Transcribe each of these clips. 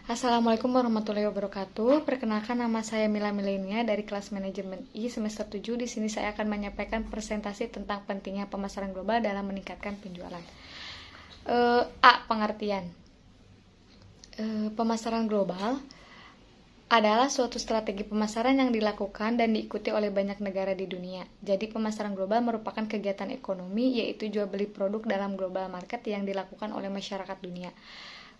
Assalamualaikum warahmatullahi wabarakatuh. Perkenalkan, nama saya Mila Milenia dari kelas manajemen I semester 7. Di sini saya akan menyampaikan presentasi tentang pentingnya pemasaran global dalam meningkatkan penjualan. Pengertian. Pemasaran global adalah suatu strategi pemasaran yang dilakukan dan diikuti oleh banyak negara di dunia. Jadi pemasaran global merupakan kegiatan ekonomi, yaitu jual beli produk dalam global market yang dilakukan oleh masyarakat dunia.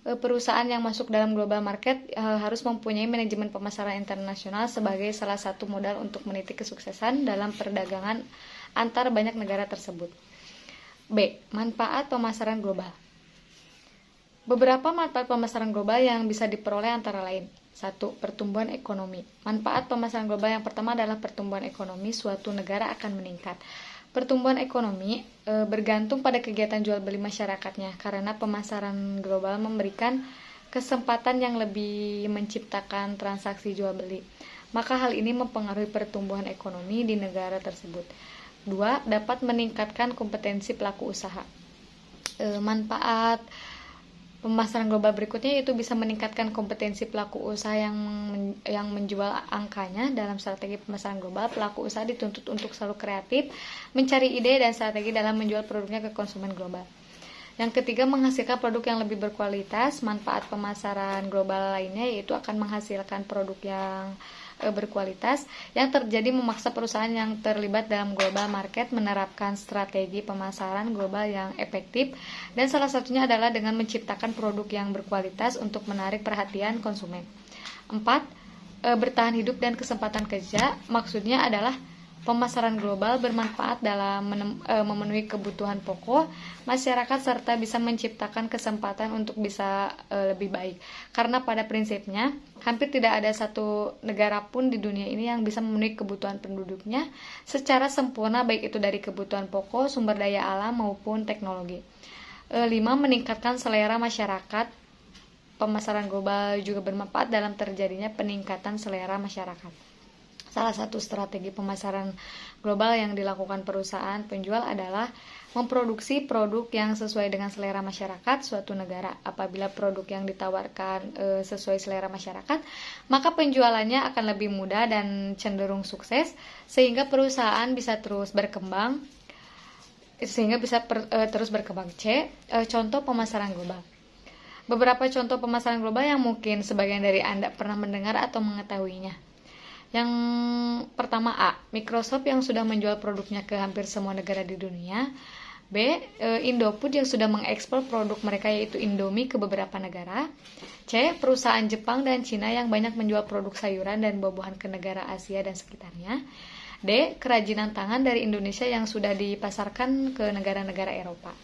Perusahaan yang masuk dalam global market harus mempunyai manajemen pemasaran internasional sebagai salah satu modal untuk meniti kesuksesan dalam perdagangan antar banyak negara tersebut. B. Manfaat pemasaran global. Beberapa manfaat pemasaran global yang bisa diperoleh antara lain: 1. Pertumbuhan ekonomi. Manfaat pemasaran global yang pertama adalah pertumbuhan ekonomi suatu negara akan meningkat. Pertumbuhan ekonomi bergantung pada kegiatan jual beli masyarakatnya, karena pemasaran global memberikan kesempatan yang lebih menciptakan transaksi jual beli. Maka hal ini mempengaruhi pertumbuhan ekonomi di negara tersebut. 2. Dapat meningkatkan kompetensi pelaku usaha. Manfaat pemasaran global berikutnya yaitu bisa meningkatkan kompetensi pelaku usaha yang menjual angkanya. Dalam strategi pemasaran global, pelaku usaha dituntut untuk selalu kreatif, mencari ide dan strategi dalam menjual produknya ke konsumen global. Yang ketiga, menghasilkan produk yang lebih berkualitas. Manfaat pemasaran global lainnya yaitu akan menghasilkan produk yang berkualitas. Yang terjadi memaksa perusahaan yang terlibat dalam global market menerapkan strategi pemasaran global yang efektif, dan salah satunya adalah dengan menciptakan produk yang berkualitas untuk menarik perhatian konsumen. 4. Bertahan hidup dan kesempatan kerja. Maksudnya adalah pemasaran global bermanfaat dalam memenuhi kebutuhan pokok masyarakat serta bisa menciptakan kesempatan untuk bisa lebih baik. Karena pada prinsipnya hampir tidak ada satu negara pun di dunia ini yang bisa memenuhi kebutuhan penduduknya secara sempurna, baik itu dari kebutuhan pokok, sumber daya alam maupun teknologi. 5. Meningkatkan selera masyarakat. Pemasaran global juga bermanfaat dalam terjadinya peningkatan selera masyarakat. Salah satu strategi pemasaran global yang dilakukan perusahaan penjual adalah memproduksi produk yang sesuai dengan selera masyarakat suatu negara. Apabila produk yang ditawarkan sesuai selera masyarakat, maka penjualannya akan lebih mudah dan cenderung sukses, sehingga perusahaan bisa terus berkembang. C. Contoh pemasaran global. Beberapa contoh pemasaran global yang mungkin sebagian dari Anda pernah mendengar atau mengetahuinya. Yang pertama, A. Microsoft yang sudah menjual produknya ke hampir semua negara di dunia. B. Indofood yang sudah mengekspor produk mereka yaitu Indomie ke beberapa negara. C. Perusahaan Jepang dan Cina yang banyak menjual produk sayuran dan buah-buahan ke negara Asia dan sekitarnya. D. Kerajinan tangan dari Indonesia yang sudah dipasarkan ke negara-negara Eropa.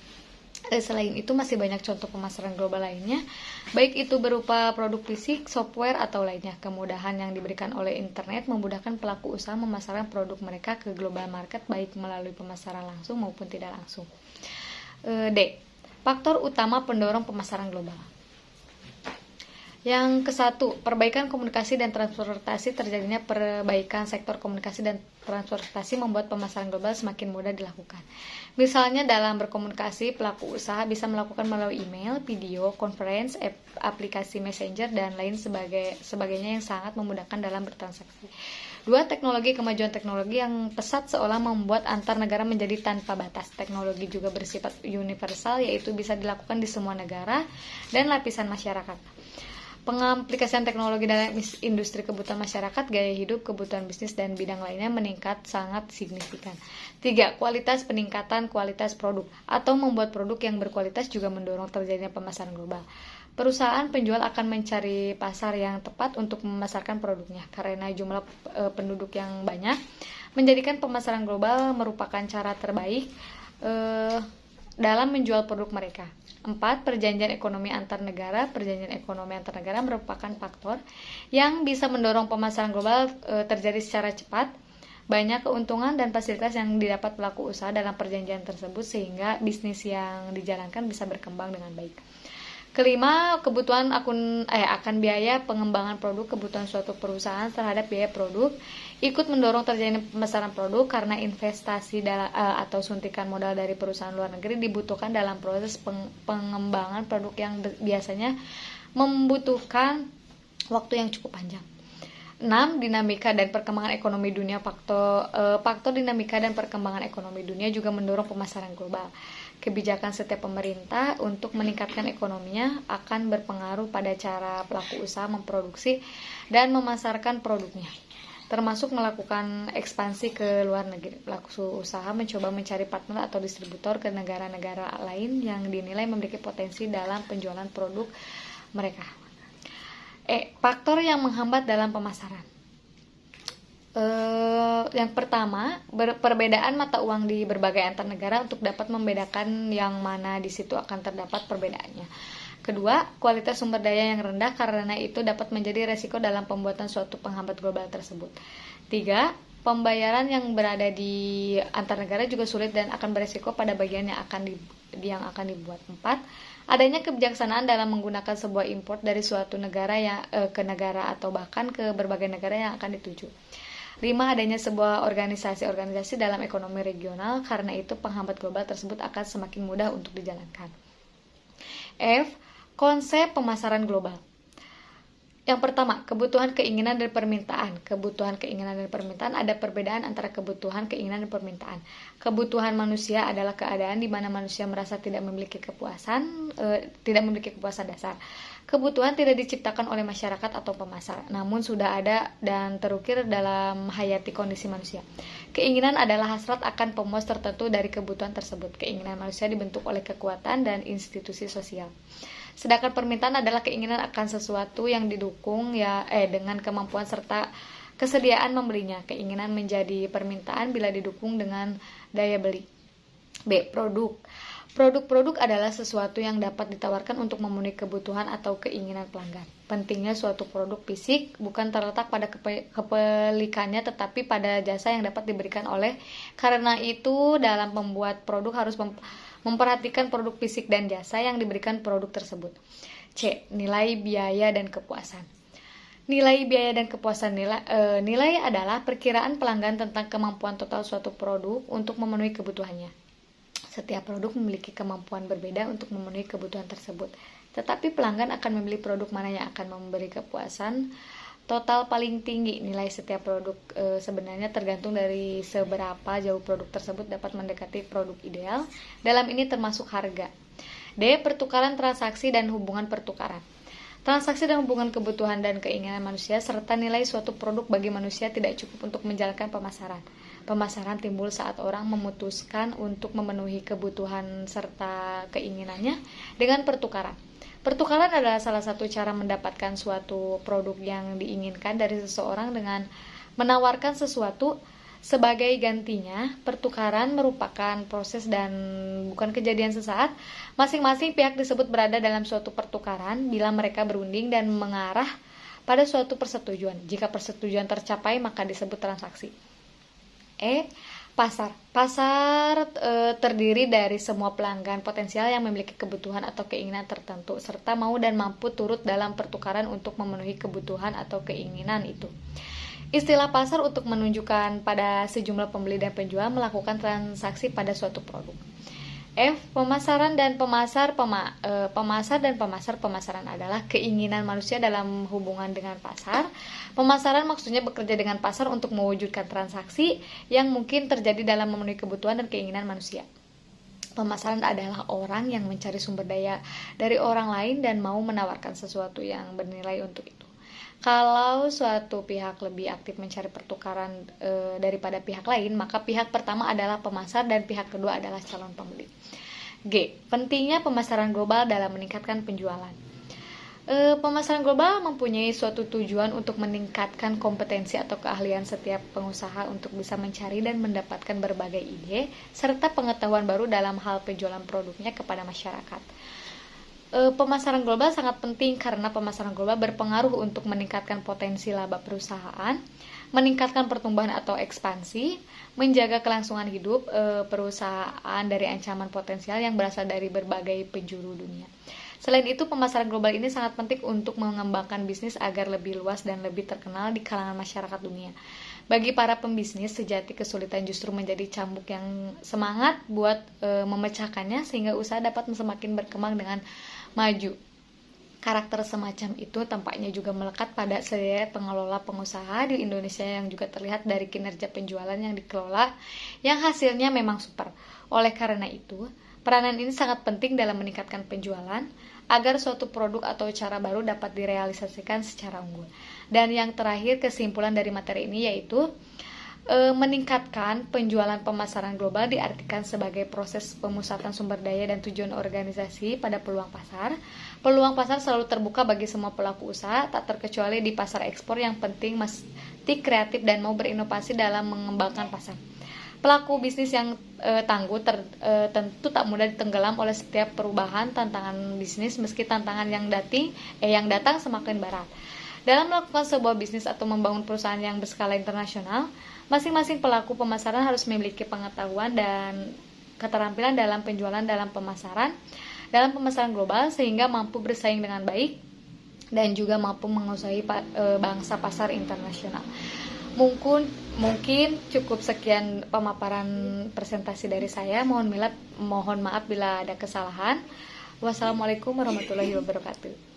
Selain itu masih banyak contoh pemasaran global lainnya, baik itu berupa produk fisik, software, atau lainnya. Kemudahan yang diberikan oleh internet memudahkan pelaku usaha memasarkan produk mereka ke global market, baik melalui pemasaran langsung maupun tidak langsung. D. Faktor utama pendorong pemasaran global. Yang ke-1, perbaikan komunikasi dan transportasi. Terjadinya perbaikan sektor komunikasi dan transportasi membuat pemasaran global semakin mudah dilakukan. Misalnya dalam berkomunikasi, pelaku usaha bisa melakukan melalui email, video, conference, aplikasi messenger, dan lain sebagainya yang sangat memudahkan dalam bertransaksi. 2. Teknologi. Kemajuan teknologi yang pesat seolah membuat antar negara menjadi tanpa batas. Teknologi juga bersifat universal, yaitu bisa dilakukan di semua negara dan lapisan masyarakat. Pengaplikasian teknologi dalam industri kebutuhan masyarakat, gaya hidup, kebutuhan bisnis, dan bidang lainnya meningkat sangat signifikan. 3. Peningkatan kualitas produk atau membuat produk yang berkualitas juga mendorong terjadinya pemasaran global. Perusahaan penjual akan mencari pasar yang tepat untuk memasarkan produknya, karena jumlah penduduk yang banyak menjadikan pemasaran global merupakan cara terbaik dalam menjual produk mereka. 4. Perjanjian ekonomi antar negara. Perjanjian ekonomi antar negara merupakan faktor yang bisa mendorong pemasaran global terjadi secara cepat. Banyak keuntungan dan fasilitas yang didapat pelaku usaha dalam perjanjian tersebut, sehingga bisnis yang dijalankan bisa berkembang dengan baik. 5. Kebutuhan akan biaya pengembangan produk. Kebutuhan suatu perusahaan terhadap biaya produk ikut mendorong terjadinya pemasaran produk, karena investasi atau suntikan modal dari perusahaan luar negeri dibutuhkan dalam proses pengembangan produk yang biasanya membutuhkan waktu yang cukup panjang. 6. Dinamika dan perkembangan ekonomi dunia. Faktor dinamika dan perkembangan ekonomi dunia juga mendorong pemasaran global. Kebijakan setiap pemerintah untuk meningkatkan ekonominya akan berpengaruh pada cara pelaku usaha memproduksi dan memasarkan produknya, termasuk melakukan ekspansi ke luar negeri. Pelaku usaha mencoba mencari partner atau distributor ke negara-negara lain yang dinilai memiliki potensi dalam penjualan produk mereka. Faktor yang menghambat dalam pemasaran. Yang pertama, perbedaan mata uang di berbagai antar negara untuk dapat membedakan yang mana di situ akan terdapat perbedaannya. Kedua, kualitas sumber daya yang rendah, karena itu dapat menjadi resiko dalam pembuatan suatu penghambat global tersebut. 3. Pembayaran yang berada di antar negara juga sulit dan akan beresiko pada bagian yang akan dibuat. 4. Adanya kebijaksanaan dalam menggunakan sebuah import dari suatu negara ke negara atau bahkan ke berbagai negara yang akan dituju. 5. Adanya sebuah organisasi dalam ekonomi regional, karena itu penghambat global tersebut akan semakin mudah untuk dijalankan. F. Konsep pemasaran global. Yang pertama, kebutuhan, keinginan, dan permintaan. Kebutuhan, keinginan, dan permintaan ada perbedaan antara kebutuhan, keinginan, dan permintaan. Kebutuhan manusia adalah keadaan di mana manusia merasa tidak memiliki kepuasan dasar. Kebutuhan tidak diciptakan oleh masyarakat atau pemasar, namun sudah ada dan terukir dalam hayati kondisi manusia. Keinginan adalah hasrat akan pemuas tertentu dari kebutuhan tersebut. Keinginan manusia dibentuk oleh kekuatan dan institusi sosial. Sedangkan permintaan adalah keinginan akan sesuatu yang didukung dengan kemampuan serta kesediaan membelinya. Keinginan menjadi permintaan bila didukung dengan daya beli. B. Produk. Produk-produk adalah sesuatu yang dapat ditawarkan untuk memenuhi kebutuhan atau keinginan pelanggan. Pentingnya suatu produk fisik bukan terletak pada kepelikannya, tetapi pada jasa yang dapat diberikan oleh. Karena itu, dalam membuat produk harus memperhatikan produk fisik dan jasa yang diberikan produk tersebut. C. Nilai, biaya, dan kepuasan. Nilai, biaya, dan kepuasan. Nilai adalah perkiraan pelanggan tentang kemampuan total suatu produk untuk memenuhi kebutuhannya. Setiap produk memiliki kemampuan berbeda untuk memenuhi kebutuhan tersebut, tetapi pelanggan akan memilih produk mana yang akan memberi kepuasan total paling tinggi. Nilai setiap produk sebenarnya tergantung dari seberapa jauh produk tersebut dapat mendekati produk ideal. Dalam ini termasuk harga. D. Pertukaran, transaksi, dan hubungan pertukaran. Transaksi dan hubungan kebutuhan dan keinginan manusia serta nilai suatu produk bagi manusia tidak cukup untuk menjalankan pemasaran. Pemasaran timbul saat orang memutuskan untuk memenuhi kebutuhan serta keinginannya dengan pertukaran. Pertukaran adalah salah satu cara mendapatkan suatu produk yang diinginkan dari seseorang dengan menawarkan sesuatu sebagai gantinya. Pertukaran merupakan proses dan bukan kejadian sesaat. Masing-masing pihak disebut berada dalam suatu pertukaran bila mereka berunding dan mengarah pada suatu persetujuan. Jika persetujuan tercapai, maka disebut transaksi. Pasar. Pasar terdiri dari semua pelanggan potensial yang memiliki kebutuhan atau keinginan tertentu serta mau dan mampu turut dalam pertukaran untuk memenuhi kebutuhan atau keinginan itu. Istilah pasar untuk menunjukkan pada sejumlah pembeli dan penjual melakukan transaksi pada suatu produk. Pemasaran dan pemasar. Pemasaran adalah keinginan manusia dalam hubungan dengan pasar. Pemasaran maksudnya bekerja dengan pasar untuk mewujudkan transaksi yang mungkin terjadi dalam memenuhi kebutuhan dan keinginan manusia. Pemasaran adalah orang yang mencari sumber daya dari orang lain dan mau menawarkan sesuatu yang bernilai untuk itu. Kalau suatu pihak lebih aktif mencari pertukaran daripada pihak lain, maka pihak pertama adalah pemasar dan pihak kedua adalah calon pembeli. G. Pentingnya pemasaran global dalam meningkatkan penjualan. Pemasaran global mempunyai suatu tujuan untuk meningkatkan kompetensi atau keahlian setiap pengusaha untuk bisa mencari dan mendapatkan berbagai ide serta pengetahuan baru dalam hal penjualan produknya kepada masyarakat. Pemasaran global sangat penting karena pemasaran global berpengaruh untuk meningkatkan potensi laba perusahaan, meningkatkan pertumbuhan atau ekspansi, menjaga kelangsungan hidup perusahaan dari ancaman potensial yang berasal dari berbagai penjuru dunia. Selain itu, pemasaran global ini sangat penting untuk mengembangkan bisnis agar lebih luas dan lebih terkenal di kalangan masyarakat dunia. Bagi para pembisnis sejati, kesulitan justru menjadi cambuk yang semangat buat memecahkannya sehingga usaha dapat semakin berkembang dengan maju. Karakter semacam itu tampaknya juga melekat pada sederet pengelola pengusaha di Indonesia yang juga terlihat dari kinerja penjualan yang dikelola yang hasilnya memang super. Oleh karena itu, peranan ini sangat penting dalam meningkatkan penjualan agar suatu produk atau cara baru dapat direalisasikan secara unggul. Dan yang terakhir, kesimpulan dari materi ini yaitu meningkatkan penjualan pemasaran global diartikan sebagai proses pemusatan sumber daya dan tujuan organisasi pada peluang pasar. Peluang pasar selalu terbuka bagi semua pelaku usaha, tak terkecuali di pasar ekspor yang penting mesti kreatif dan mau berinovasi dalam mengembangkan pasar. Pelaku bisnis yang tangguh tentu tak mudah ditenggelam oleh setiap perubahan tantangan bisnis meski tantangan yang datang semakin berat. Dalam melakukan sebuah bisnis atau membangun perusahaan yang berskala internasional, masing-masing pelaku pemasaran harus memiliki pengetahuan dan keterampilan dalam penjualan dalam pemasaran global sehingga mampu bersaing dengan baik dan juga mampu menguasai bangsa pasar internasional. Mungkin cukup sekian pemaparan presentasi dari saya. Mohon maaf bila ada kesalahan. Wassalamualaikum warahmatullahi wabarakatuh.